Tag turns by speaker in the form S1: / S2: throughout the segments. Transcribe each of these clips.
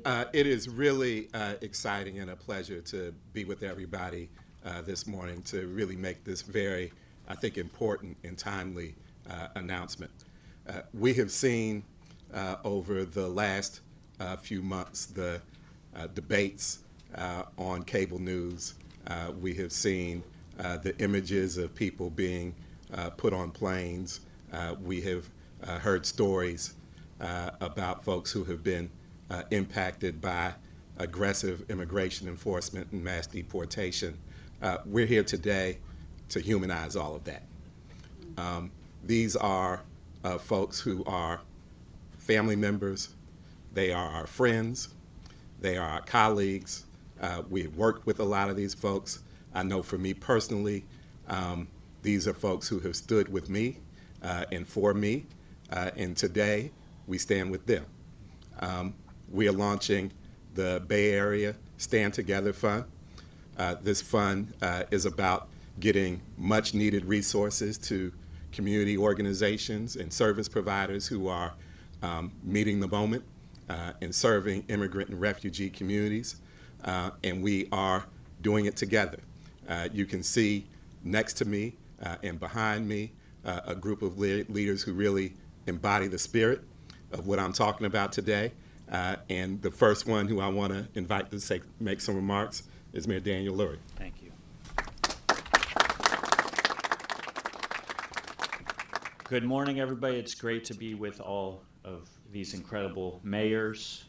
S1: It is really exciting and a pleasure to be with everybody this morning to really make this very, I think, important and timely announcement. We have seen over the last few months the debates on cable news. We have seen the images of people being put on planes. We have heard stories about folks who have been impacted by aggressive immigration enforcement and mass deportation. We're here today to humanize all of that. These are folks who are family members, they are our friends, they are our colleagues. We work with a lot of these folks. I know for me personally, these are folks who have stood with me and for me, and today we stand with them. We are launching the Bay Area Stand Together Fund. This fund is about getting much needed resources to community organizations and service providers who are meeting the moment and serving immigrant and refugee communities, and we are doing it together. You can see next to me and behind me a group of leaders who really embody the spirit of what I'm talking about today. And the first one who I want to invite to make some remarks is Mayor Daniel Lurie.
S2: Thank you. Good morning, everybody. It's great to be with all of these incredible mayors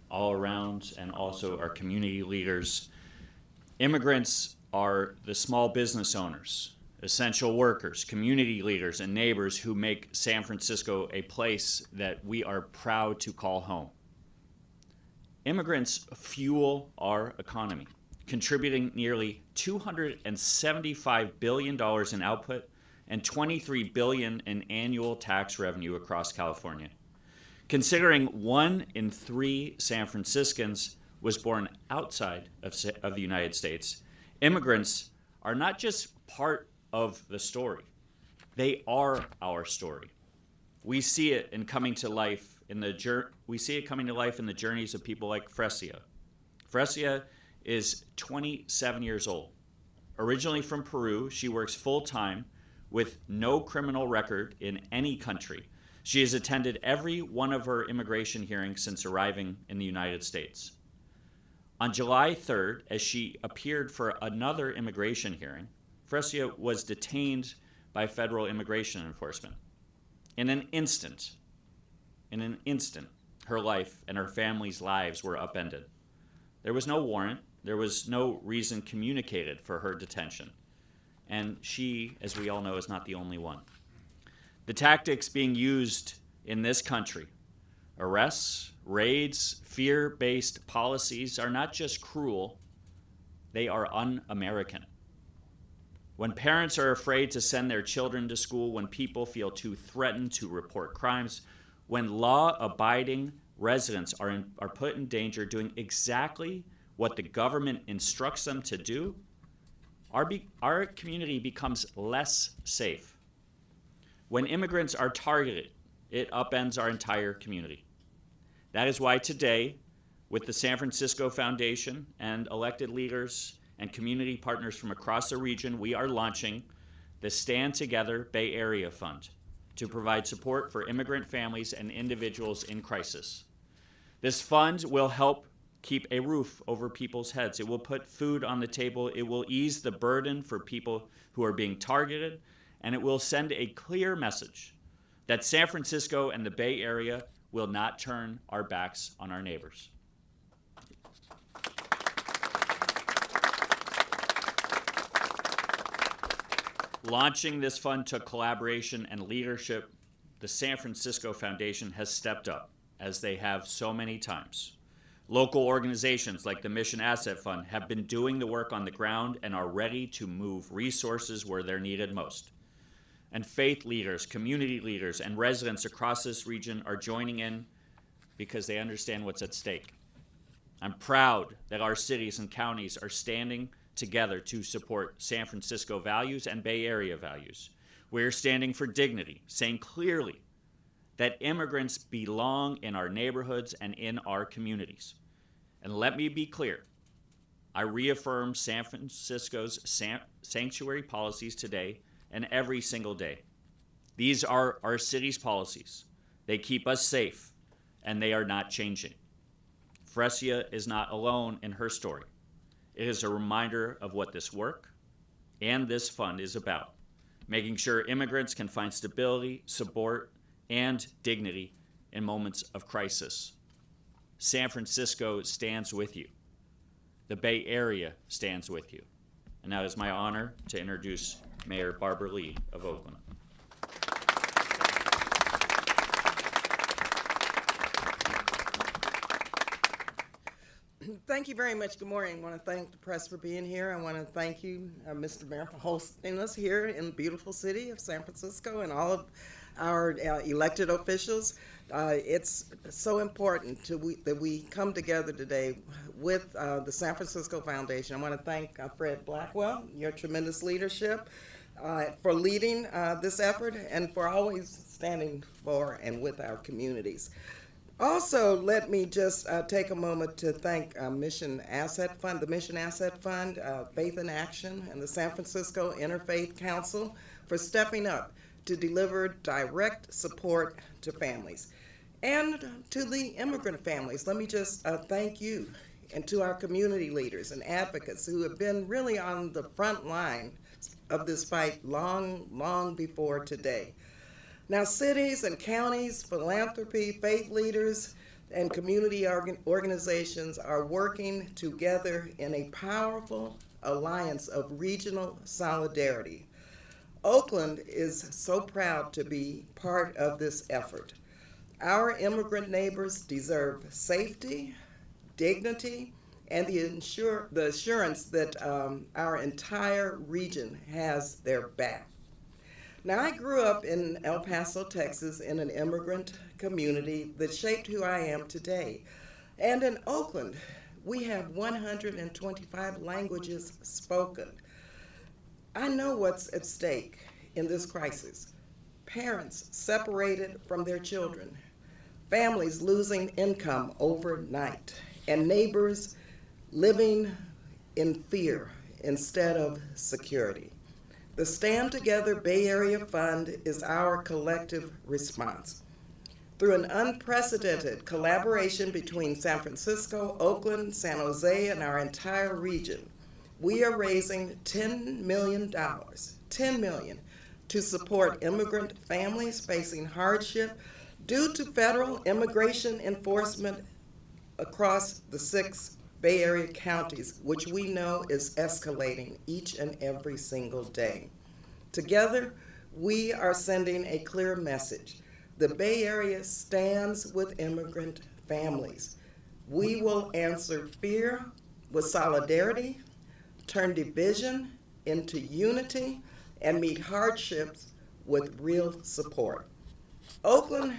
S2: all around, and also our community leaders. Immigrants are the small business owners, essential workers, community leaders, and neighbors who make San Francisco a place that we are proud to call home. Immigrants fuel our economy, contributing nearly $275 billion in output and $23 billion in annual tax revenue across California. Considering 1 in 3 San Franciscans was born outside of the United States, immigrants are not just part of the story. They are our story. We see it in coming to life in the journeys of people like Fresia. Fresia is 27 years old. Originally from Peru, she works full-time with no criminal record in any country. She has attended every one of her immigration hearings since arriving in the United States. On July 3rd, as she appeared for another immigration hearing, Fresia was detained by federal immigration enforcement. In an instant, her life and her family's lives were upended. There was no warrant, there was no reason communicated for her detention. And she, as we all know, is not the only one. The tactics being used in this country, arrests, raids, fear-based policies, are not just cruel, they are un-American. When parents are afraid to send their children to school, when people feel too threatened to report crimes, when law-abiding residents are put in danger doing exactly what the government instructs them to do, our community becomes less safe. When immigrants are targeted, it upends our entire community. That is why today, with the San Francisco Foundation and elected leaders and community partners from across the region, we are launching the Stand Together Bay Area Fund to provide support for immigrant families and individuals in crisis. This fund will help keep a roof over people's heads. It will put food on the table. It will ease the burden for people who are being targeted, and it will send a clear message that San Francisco and the Bay Area will not turn our backs on our neighbors. Launching this fund took collaboration and leadership. The San Francisco Foundation has stepped up, as they have so many times. Local organizations like the Mission Asset Fund have been doing the work on the ground and are ready to move resources where they're needed most. And faith leaders, community leaders, and residents across this region are joining in because they understand what's at stake. I'm proud that our cities and counties are standing together to support San Francisco values and Bay Area values. We're standing for dignity, saying clearly that immigrants belong in our neighborhoods and in our communities. And let me be clear, I reaffirm San Francisco's sanctuary policies today and every single day. These are our city's policies. They keep us safe, and they are not changing. Fresia is not alone in her story. It is a reminder of what this work and this fund is about, making sure immigrants can find stability, support, and dignity in moments of crisis. San Francisco stands with you. The Bay Area stands with you. And now it is my honor to introduce Mayor Barbara Lee of Oakland.
S3: Thank you very much. Good morning. I want to thank the press for being here. I want to thank you, Mr. Mayor, for hosting us here in the beautiful city of San Francisco and all of our elected officials. It's so important that we come together today with the San Francisco Foundation. I want to thank Fred Blackwell, your tremendous leadership, for leading this effort and for always standing for and with our communities. Also, let me just take a moment to thank Mission Asset Fund, the Mission Asset Fund, Faith in Action, and the San Francisco Interfaith Council for stepping up to deliver direct support to families. And to the immigrant families, let me just thank you, and to our community leaders and advocates who have been really on the front line of this fight long before today. Now, cities and counties, philanthropy, faith leaders, and community organizations are working together in a powerful alliance of regional solidarity. Oakland is so proud to be part of this effort. Our immigrant neighbors deserve safety, dignity, and the assurance that our entire region has their back. Now, I grew up in El Paso, Texas, in an immigrant community that shaped who I am today. And in Oakland, we have 125 languages spoken. I know what's at stake in this crisis. Parents separated from their children, families losing income overnight, and neighbors living in fear instead of security. The Stand Together Bay Area Fund is our collective response. Through an unprecedented collaboration between San Francisco, Oakland, San Jose, and our entire region, we are raising $10 million to support immigrant families facing hardship due to federal immigration enforcement across the 6 Bay Area counties, which we know is escalating each and every single day. Together, we are sending a clear message. The Bay Area stands with immigrant families. We will answer fear with solidarity, turn division into unity, and meet hardships with real support. Oakland,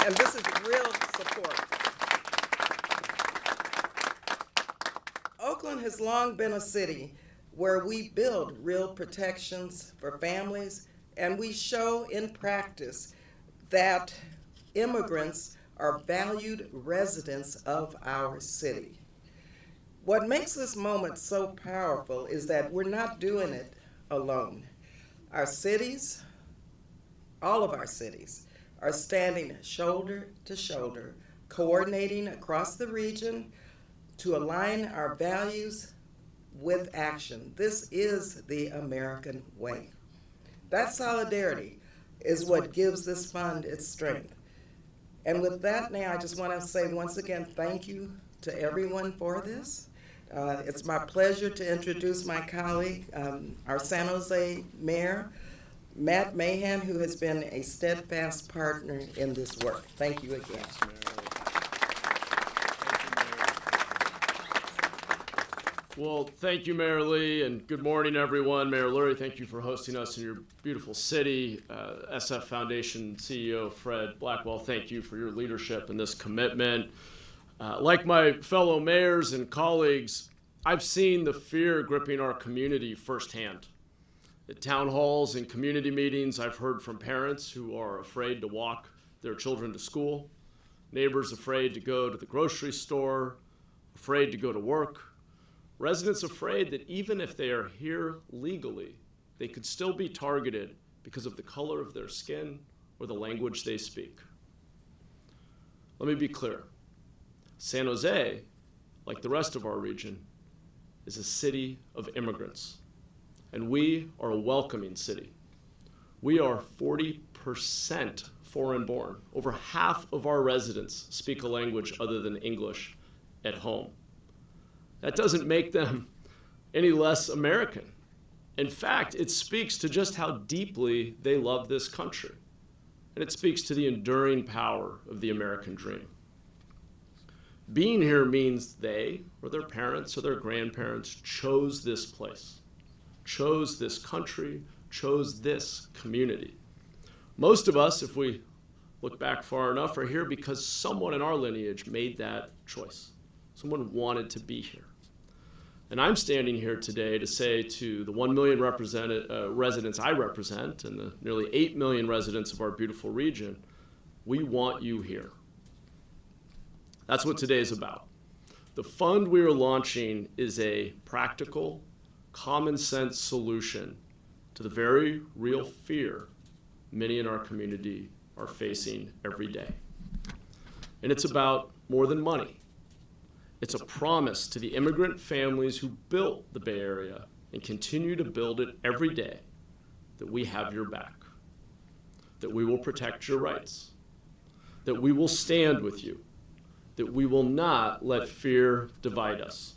S3: and this is real support. Oakland has long been a city where we build real protections for families, and we show in practice that immigrants are valued residents of our city. What makes this moment so powerful is that we're not doing it alone. Our cities, all of our cities, are standing shoulder to shoulder, coordinating across the region to align our values with action. This is the American way. That solidarity is what gives this fund its strength. And with that, now I just want to say once again, thank you to everyone for this. It's my pleasure to introduce my colleague, our San Jose Mayor, Matt Mahan, who has been a steadfast partner in this work. Thank you again.
S4: Well, thank you, Mayor Lee, and good morning, everyone. Mayor Lurie, thank you for hosting us in your beautiful city. SF Foundation CEO Fred Blackwell, thank you for your leadership and this commitment. Like my fellow mayors and colleagues, I've seen the fear gripping our community firsthand. At town halls and community meetings, I've heard from parents who are afraid to walk their children to school, neighbors afraid to go to the grocery store, afraid to go to work, residents afraid that even if they are here legally, they could still be targeted because of the color of their skin or the language they speak. Let me be clear. San Jose, like the rest of our region, is a city of immigrants, and we are a welcoming city. We are 40% foreign-born. Over half of our residents speak a language other than English at home. That doesn't make them any less American. In fact, it speaks to just how deeply they love this country, and it speaks to the enduring power of the American dream. Being here means they, or their parents, or their grandparents chose this place, chose this country, chose this community. Most of us, if we look back far enough, are here because someone in our lineage made that choice. Someone wanted to be here. And I'm standing here today to say to the 1 million residents I represent and the nearly 8 million residents of our beautiful region, we want you here. That's what today is about. The fund we are launching is a practical, common sense solution to the very real fear many in our community are facing every day. And it's about more than money. It's a promise to the immigrant families who built the Bay Area and continue to build it every day that we have your back, that we will protect your rights, that we will stand with you, that we will not let fear divide us.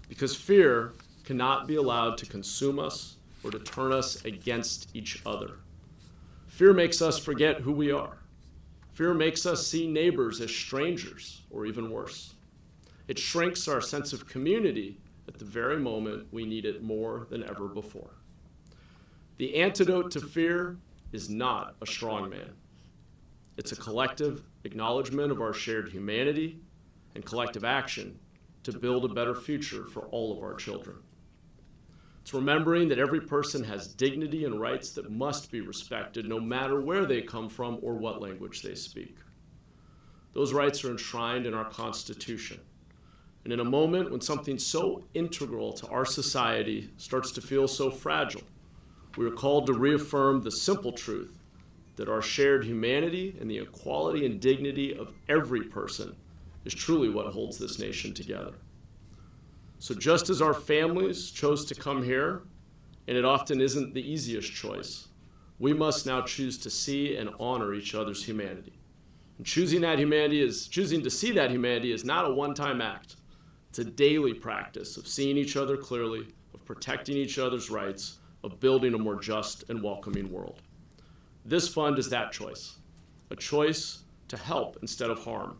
S4: Because fear cannot be allowed to consume us or to turn us against each other. Fear makes us forget who we are. Fear makes us see neighbors as strangers, or even worse. It shrinks our sense of community at the very moment we need it more than ever before. The antidote to fear is not a strong man. It's a collective acknowledgement of our shared humanity and collective action to build a better future for all of our children. It's remembering that every person has dignity and rights that must be respected no matter where they come from or what language they speak. Those rights are enshrined in our Constitution. And in a moment when something so integral to our society starts to feel so fragile, we are called to reaffirm the simple truth that our shared humanity and the equality and dignity of every person is truly what holds this nation together. So just as our families chose to come here, and it often isn't the easiest choice, we must now choose to see and honor each other's humanity. And choosing to see that humanity is not a one-time act. It's a daily practice of seeing each other clearly, of protecting each other's rights, of building a more just and welcoming world. This fund is that choice, a choice to help instead of harm.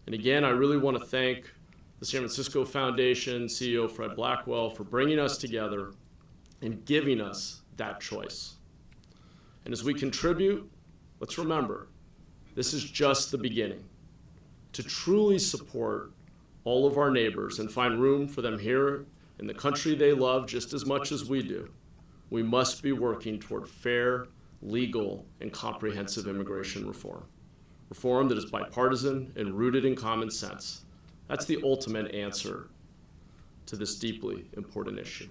S4: And again, I really want to thank the San Francisco Foundation, CEO Fred Blackwell, for bringing us together and giving us that choice. And as we contribute, let's remember, this is just the beginning. To truly support all of our neighbors and find room for them here in the country they love just as much as we do, we must be working toward fair, legal, and comprehensive immigration reform. Reform that is bipartisan and rooted in common sense. That's the ultimate answer to this deeply important issue.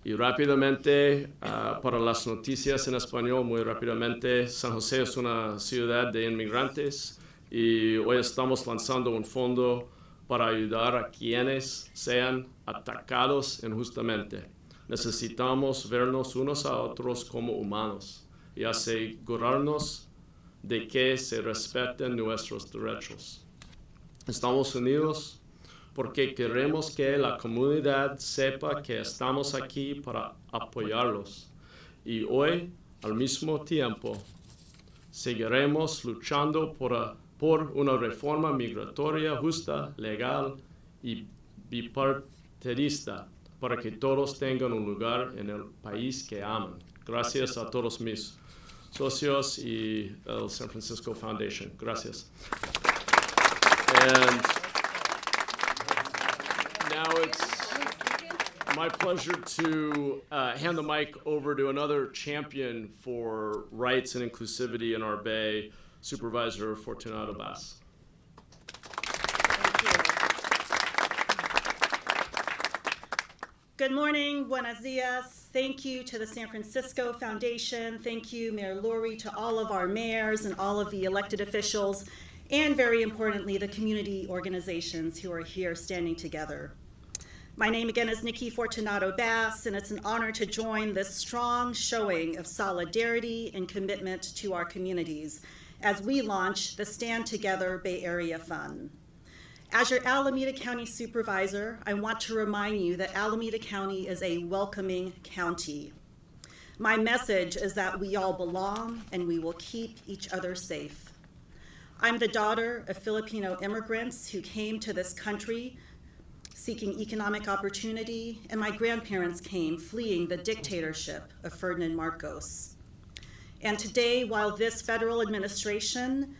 S4: Y rápidamente, para las noticias en español, muy rápidamente, San José es una ciudad de inmigrantes y hoy estamos lanzando un fondo para ayudar a quienes sean atacados injustamente. Necesitamos vernos unos a otros como humanos y asegurarnos de que se respeten nuestros derechos. Estamos unidos porque queremos que la comunidad sepa que estamos aquí para apoyarlos. Y hoy, al mismo tiempo, seguiremos luchando por una reforma migratoria justa, legal y bipartidista para que todos tengan un lugar en el país que aman. Gracias a todos mis socios y el San Francisco Foundation. Gracias. And now my pleasure to hand the mic over to another champion for rights and inclusivity in our Bay, Supervisor Fortunato Bass.
S5: Good morning, buenos dias. Thank you to the San Francisco Foundation. Thank you, Mayor Lurie, to all of our mayors and all of the elected officials, and very importantly, the community organizations who are here standing together. My name again is Nikki Fortunato Bass, and it's an honor to join this strong showing of solidarity and commitment to our communities as we launch the Stand Together Bay Area Fund. As your Alameda County Supervisor, I want to remind you that Alameda County is a welcoming county. My message is that we all belong and we will keep each other safe. I'm the daughter of Filipino immigrants who came to this country seeking economic opportunity, and my grandparents came fleeing the dictatorship of Ferdinand Marcos. And today, while this federal administration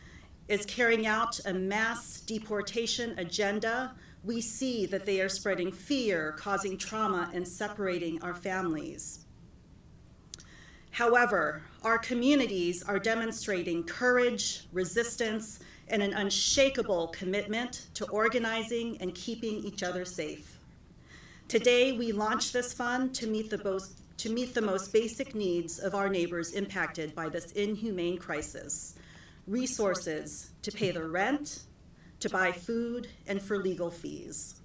S5: is carrying out a mass deportation agenda, we see that they are spreading fear, causing trauma, and separating our families. However, our communities are demonstrating courage, resistance, and an unshakable commitment to organizing and keeping each other safe. Today, we launch this fund to meet the most basic needs of our neighbors impacted by this inhumane crisis: resources to pay the rent, to buy food, and for legal fees.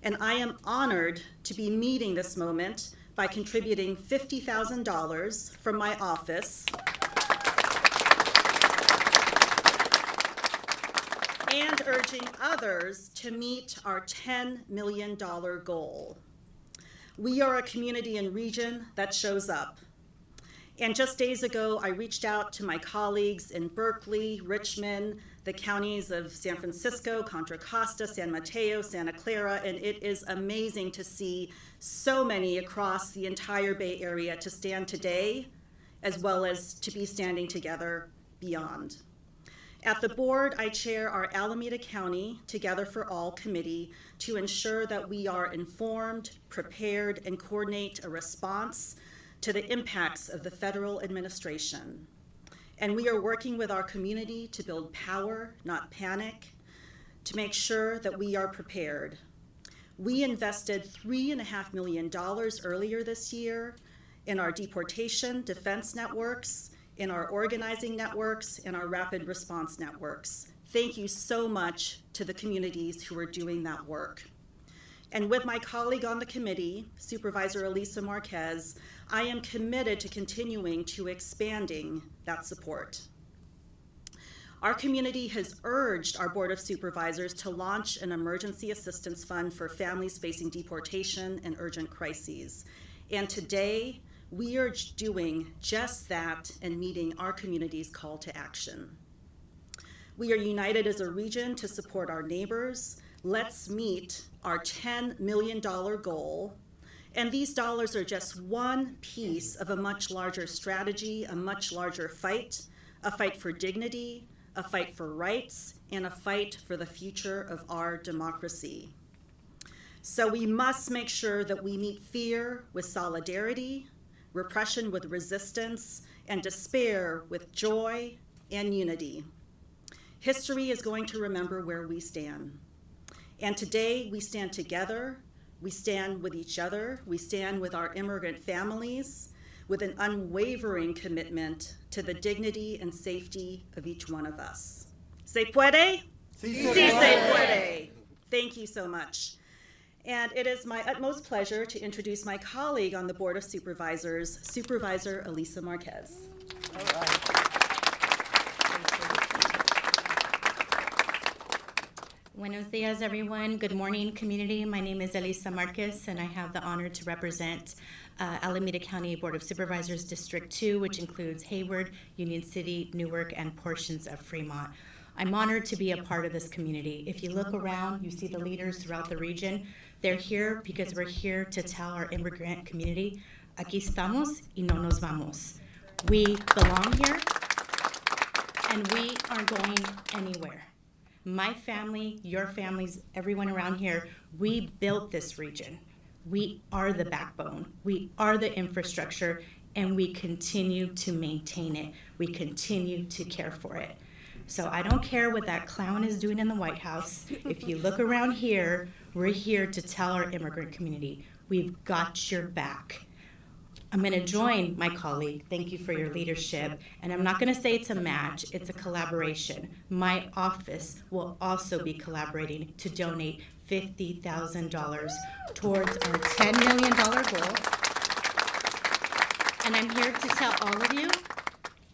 S5: And I am honored to be meeting this moment by contributing $50,000 from my office and urging others to meet our $10 million goal. We are a community and region that shows up. And just days ago, I reached out to my colleagues in Berkeley, Richmond, the counties of San Francisco, Contra Costa, San Mateo, Santa Clara, and it is amazing to see so many across the entire Bay Area to stand today, as well as to be standing together beyond. At the board, I chair our Alameda County Together for All committee to ensure that we are informed, prepared, and coordinate a response to the impacts of the federal administration. And we are working with our community to build power, not panic, to make sure that we are prepared. We invested $3.5 million earlier this year in our deportation defense networks, in our organizing networks, and our rapid response networks. Thank you so much to the communities who are doing that work. And with my colleague on the committee, Supervisor Elisa Marquez, I am committed to continuing to expanding that support. Our community has urged our Board of Supervisors to launch an emergency assistance fund for families facing deportation and urgent crises. And today, we are doing just that and meeting our community's call to action. We are united as a region to support our neighbors. Let's meet our $10 million goal. And these dollars are just one piece of a much larger strategy, a much larger fight, a fight for dignity, a fight for rights, and a fight for the future of our democracy. So we must make sure that we meet fear with solidarity, repression with resistance, and despair with joy and unity. History is going to remember where we stand. And today we stand together, we stand with each other, we stand with our immigrant families with an unwavering commitment to the dignity and safety of each one of us. ¿Se puede? Sí se puede. Thank you so much. And it is my utmost pleasure to introduce my colleague on the Board of Supervisors, Supervisor Elisa Marquez.
S3: All right.
S6: Buenos dias, everyone. Good morning, community. My name is Elisa Marquez, and I have the honor to represent Alameda County Board of Supervisors District 2, which includes Hayward, Union City, Newark, and portions of Fremont. I'm honored to be a part of this community. If you look around, you see the leaders throughout the region. They're here because we're here to tell our immigrant community, aquí estamos y no nos vamos. We belong here, and we aren't going anywhere. My family, your families, everyone around here, we built this region. We are the backbone. We are the infrastructure, and we continue to maintain it. We continue to care for it. So I don't care what that clown is doing in the White House. If you look around here, we're here to tell our immigrant community, we've got your back. I'm going to join my colleague. Thank you for your leadership. And I'm not going to say it's a match, it's a collaboration. My office will also be collaborating to donate $50,000 towards our $10 million goal. And I'm here to tell all of you,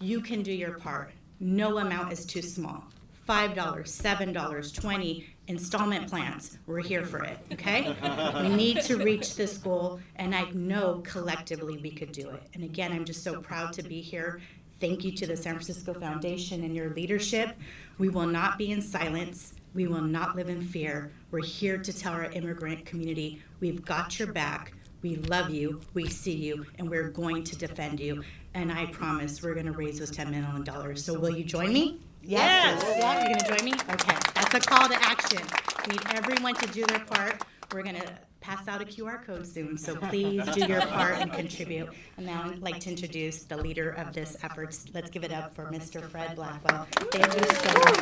S6: you can do your part. No amount is too small. $5, $7, $20, installment plans, we're here for it, okay? We need to reach this goal, and I know collectively we could do it. And again, I'm just so proud to be here. Thank you to the San Francisco Foundation and your leadership. We will not be in silence. We will not live in fear. We're here to tell our immigrant community, we've got your back. We love you, we see you, and we're going to defend you. And I promise we're gonna raise those $10 million. So will you join me? Yes. Yeah, you're gonna join me? Okay, that's a call to action. We need everyone to do their part. We're gonna pass out a QR code soon, so please do your part and contribute. And now I'd like to introduce the leader of this effort. Let's give it up for Mr. Fred Blackwell. Thank you so much.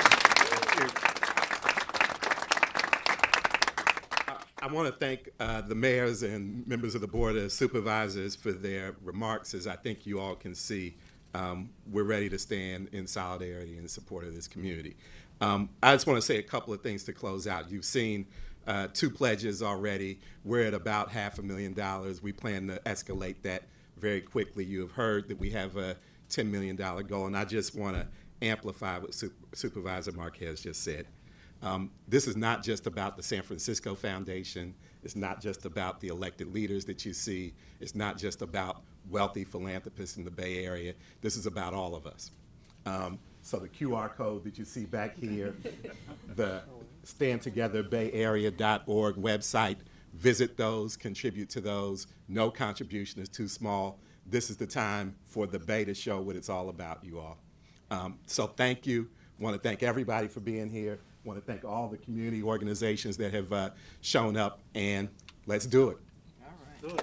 S1: I want to thank the mayors and members of the Board of Supervisors for their remarks. As I think you all can see, we're ready to stand in solidarity and support of this community. I just want to say a couple of things to close out. You've seen 2 pledges already. We're at about $500,000. We plan to escalate that very quickly. You have heard that we have a $10 million goal, and I just want to amplify what Supervisor Marquez just said. This is not just about the San Francisco Foundation. It's not just about the elected leaders that you see. It's not just about wealthy philanthropists in the Bay Area. This is about all of us. So the QR code that you see back here, the standtogetherbayarea.org website, visit those, contribute to those. No contribution is too small. This is the time for the Bay to show what it's all about, you all. So thank you. I want to thank everybody for being here. I want to thank all the community organizations that have shown up, and let's do it.
S7: All right.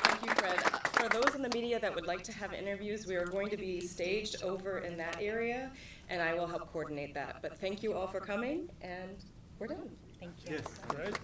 S8: Thank you, Fred. For those in the media that would like to have interviews, we are going to be staged over in that area, and I will help coordinate that. But thank you all for coming, and we're done.
S6: Thank you.
S7: Yes. All right.